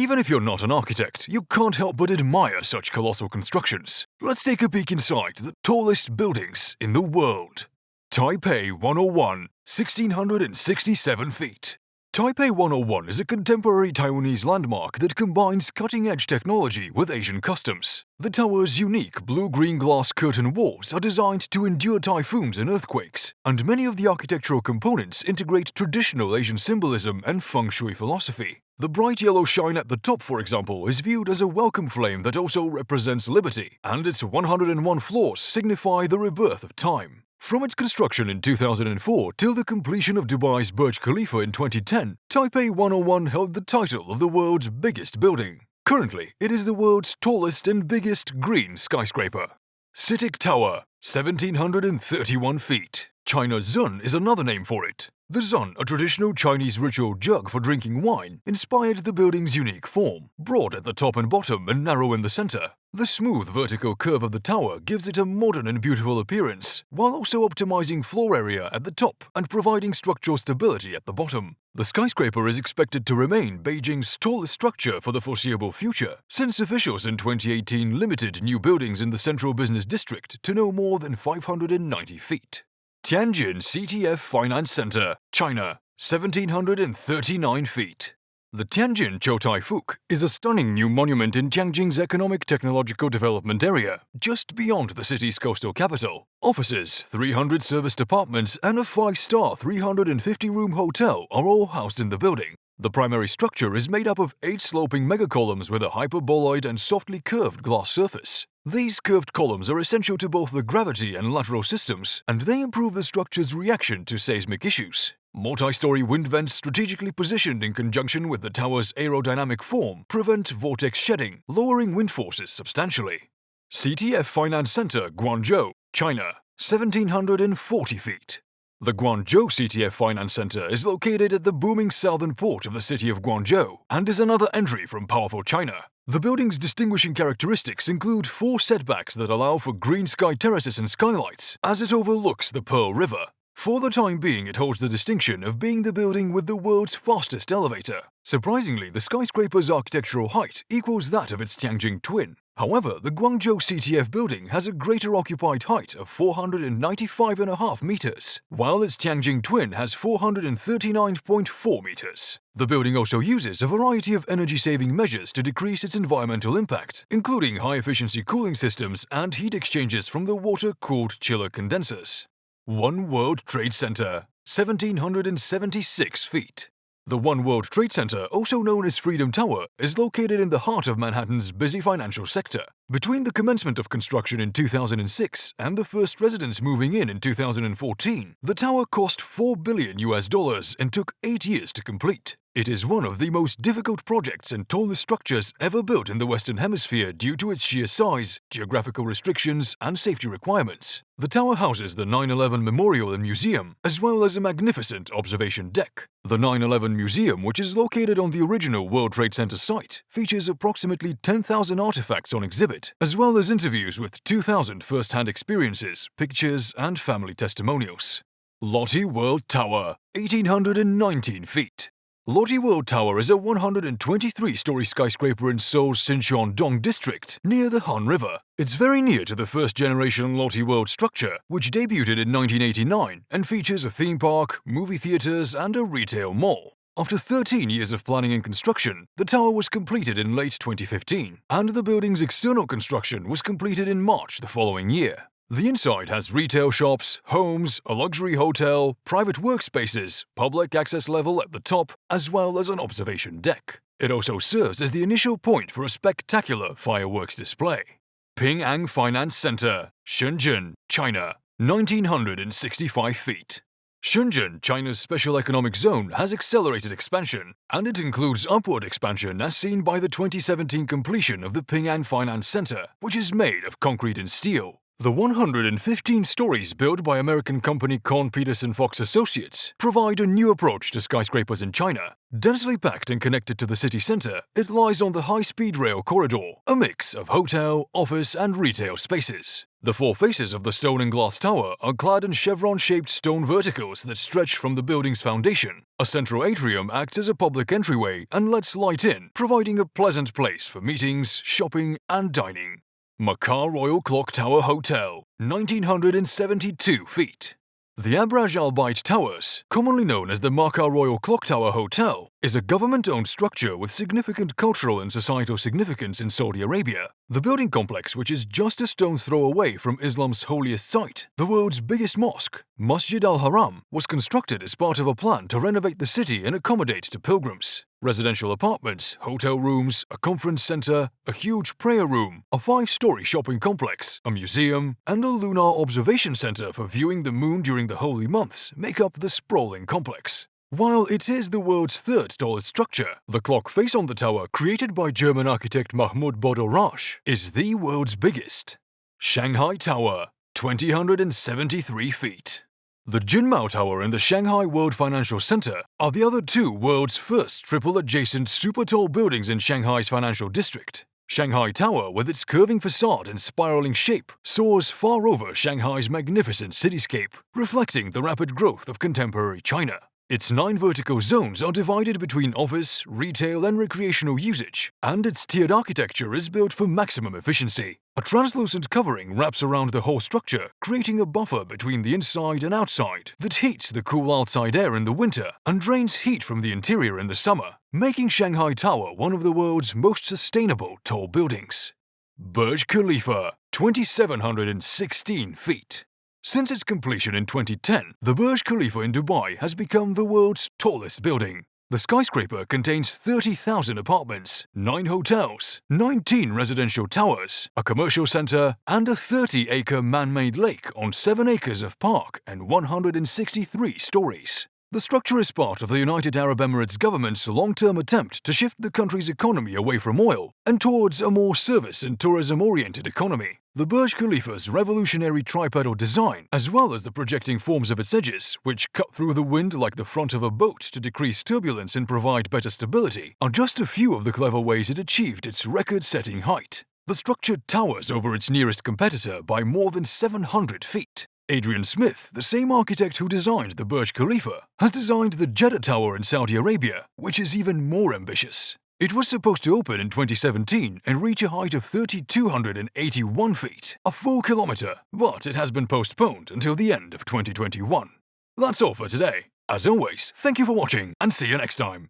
Even if you're not an architect, you can't help but admire such colossal constructions. Let's take a peek inside the tallest buildings in the world. Taipei 101, 1,667 feet. Taipei 101 is a contemporary Taiwanese landmark that combines cutting-edge technology with Asian customs. The tower's unique blue-green glass curtain walls are designed to endure typhoons and earthquakes, and many of the architectural components integrate traditional Asian symbolism and feng shui philosophy. The bright yellow shine at the top, for example, is viewed as a welcome flame that also represents liberty, and its 101 floors signify the rebirth of time. From its construction in 2004 till the completion of Dubai's Burj Khalifa in 2010, Taipei 101 held the title of the world's biggest building. Currently, it is the world's tallest and biggest green skyscraper. CITIC Tower, 1,731 feet. China's Zun is another name for it. The Zun, a traditional Chinese ritual jug for drinking wine, inspired the building's unique form, broad at the top and bottom and narrow in the center. The smooth vertical curve of the tower gives it a modern and beautiful appearance, while also optimizing floor area at the top and providing structural stability at the bottom. The skyscraper is expected to remain Beijing's tallest structure for the foreseeable future, since officials in 2018 limited new buildings in the central business district to no more than 590 feet. Tianjin CTF Finance Center, China, 1,739 feet. The Tianjin Chotai Fuk is a stunning new monument in Tianjin's economic technological development area, just beyond the city's coastal capital. Offices, 300 service departments, and a 5-star 350-room hotel are all housed in the building. The primary structure is made up of 8 sloping megacolumns with a hyperboloid and softly curved glass surface. These curved columns are essential to both the gravity and lateral systems, and they improve the structure's reaction to seismic issues. Multi-story wind vents strategically positioned in conjunction with the tower's aerodynamic form prevent vortex shedding, lowering wind forces substantially. CTF Finance Center, Guangzhou, China, 1,740 feet. The Guangzhou CTF Finance Center is located at the booming southern port of the city of Guangzhou and is another entry from powerful China. The building's distinguishing characteristics include 4 setbacks that allow for green sky terraces and skylights, as it overlooks the Pearl River. For the time being, it holds the distinction of being the building with the world's fastest elevator. Surprisingly, the skyscraper's architectural height equals that of its Tianjin twin. However, the Guangzhou CTF building has a greater occupied height of 495.5 meters, while its Tianjin twin has 439.4 meters. The building also uses a variety of energy-saving measures to decrease its environmental impact, including high-efficiency cooling systems and heat exchangers from the water-cooled chiller condensers. One World Trade Center, 1,776 feet. The One World Trade Center, also known as Freedom Tower, is located in the heart of Manhattan's busy financial sector. Between the commencement of construction in 2006 and the first residents moving in 2014, the tower cost $4 billion and took 8 years to complete. It is one of the most difficult projects and tallest structures ever built in the Western Hemisphere due to its sheer size, geographical restrictions, and safety requirements. The tower houses the 9/11 Memorial and Museum, as well as a magnificent observation deck. The 9/11 Museum, which is located on the original World Trade Center site, features approximately 10,000 artifacts on exhibit, as well as interviews with 2,000 first-hand experiences, pictures, and family testimonials. Lotte World Tower, 1,819 feet. Lotte World Tower is a 123-story skyscraper in Seoul's Sincheon-dong district, near the Han River. It's very near to the first-generation Lotte World structure, which debuted in 1989 and features a theme park, movie theaters, and a retail mall. After 13 years of planning and construction, the tower was completed in late 2015, and the building's external construction was completed in March the following year. The inside has retail shops, homes, a luxury hotel, private workspaces, public access level at the top, as well as an observation deck. It also serves as the initial point for a spectacular fireworks display. Ping An Finance Center, Shenzhen, China, 1,965 feet. Shenzhen, China's special economic zone, has accelerated expansion, and it includes upward expansion as seen by the 2017 completion of the Ping An Finance Center, which is made of concrete and steel. The 115 stories built by American company Kohn Pedersen Fox Associates provide a new approach to skyscrapers in China. Densely packed and connected to the city center, it lies on the high-speed rail corridor, a mix of hotel, office, and retail spaces. The four faces of the stone and glass tower are clad in chevron-shaped stone verticals that stretch from the building's foundation. A central atrium acts as a public entryway and lets light in, providing a pleasant place for meetings, shopping, and dining. Makkah Royal Clock Tower Hotel, 1972 feet. The Abraj Al Bait Towers, commonly known as the Makkah Royal Clock Tower Hotel, is a government-owned structure with significant cultural and societal significance in Saudi Arabia. The building complex, which is just a stone's throw away from Islam's holiest site, the world's biggest mosque, Masjid al-Haram, was constructed as part of a plan to renovate the city and accommodate to pilgrims. Residential apartments, hotel rooms, a conference center, a huge prayer room, a 5-story shopping complex, a museum, and a lunar observation center for viewing the moon during the holy months make up the sprawling complex. While it is the world's third tallest structure, the clock face on the tower, created by German architect Mahmoud Bodo-Rasch, is the world's biggest. Shanghai Tower, 2,073 feet. The Jinmao Tower and the Shanghai World Financial Center are the other two world's first triple-adjacent super-tall buildings in Shanghai's financial district. Shanghai Tower, with its curving facade and spiraling shape, soars far over Shanghai's magnificent cityscape, reflecting the rapid growth of contemporary China. Its 9 vertical zones are divided between office, retail, and recreational usage, and its tiered architecture is built for maximum efficiency. A translucent covering wraps around the whole structure, creating a buffer between the inside and outside that heats the cool outside air in the winter and drains heat from the interior in the summer, making Shanghai Tower one of the world's most sustainable tall buildings. Burj Khalifa, 2,716 feet. Since its completion in 2010, the Burj Khalifa in Dubai has become the world's tallest building. The skyscraper contains 30,000 apartments, 9 hotels, 19 residential towers, a commercial center, and a 30-acre man-made lake on 7 acres of park and 163 stories. The structure is part of the United Arab Emirates government's long-term attempt to shift the country's economy away from oil and towards a more service and tourism-oriented economy. The Burj Khalifa's revolutionary tripedal design, as well as the projecting forms of its edges, which cut through the wind like the front of a boat to decrease turbulence and provide better stability, are just a few of the clever ways it achieved its record-setting height. The structure towers over its nearest competitor by more than 700 feet. Adrian Smith, the same architect who designed the Burj Khalifa, has designed the Jeddah Tower in Saudi Arabia, which is even more ambitious. It was supposed to open in 2017 and reach a height of 3,281 feet, a full kilometer, but it has been postponed until the end of 2021. That's all for today. As always, thank you for watching and see you next time.